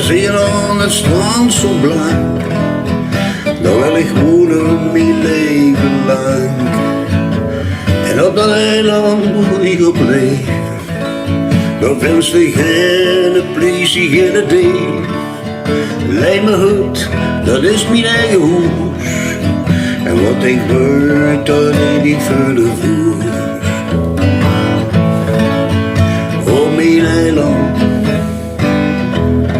Hier aan het strand zo blank, daar wil ik wonen mijn leven lang. En op dat eiland moet ik op leven, daar wenst ik geen politie, geen deel. Leid me goed, dat is mijn eigen hoes, en wat ik weet, dat weet ik verder voer. Op mijn eiland,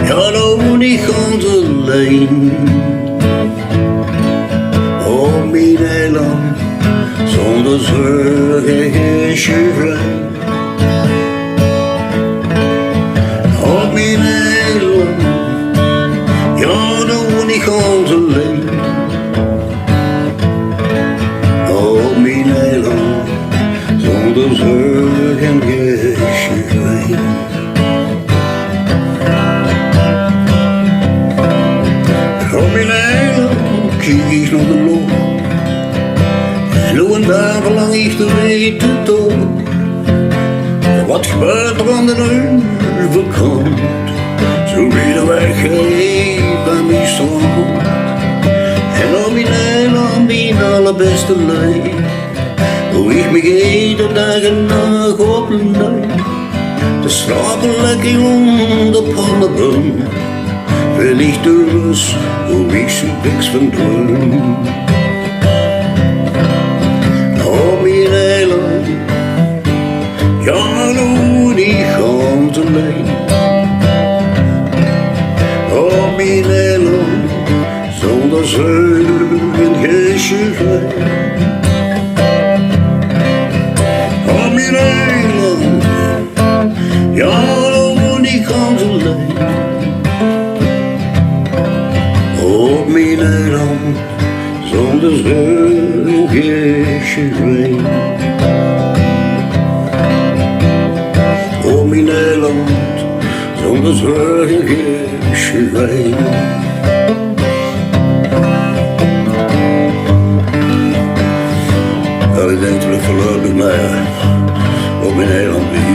ja, daar woon ik ganz alleen. Op mijn eiland, zonder zorg en geen chagrijn. Op mijn eiland, ja, daar woon ik ganz alleen. Op mijn eiland, zonder zorg en geen chagrijn. Op mijn eiland kijk ik naar de loop, en nu en daar verlang ik te weten toch, wat gebeurt er aan de overkant, zo weer weggeven aan mijn strand. En op mijn eiland mijn allerbeste lijn, hoe ik me iedere dag en nacht op een dag, te slapen lekker onder palmenboom. Wil ik de rust, hoe ik zo niks van droom. Op mijn eiland, ja, doe die ganz alleen. Op mijn eiland, zonder zorg en geen chagrijn. Op mijn eiland, ja, doe die ganz alleen. Op mijn eiland, zonder zorg en geen chagrijn. Op mijn eiland, zonder zorg en geen chagrijn. Ja, ik denk terug voorlopig, maar ja, op mijn eiland niet.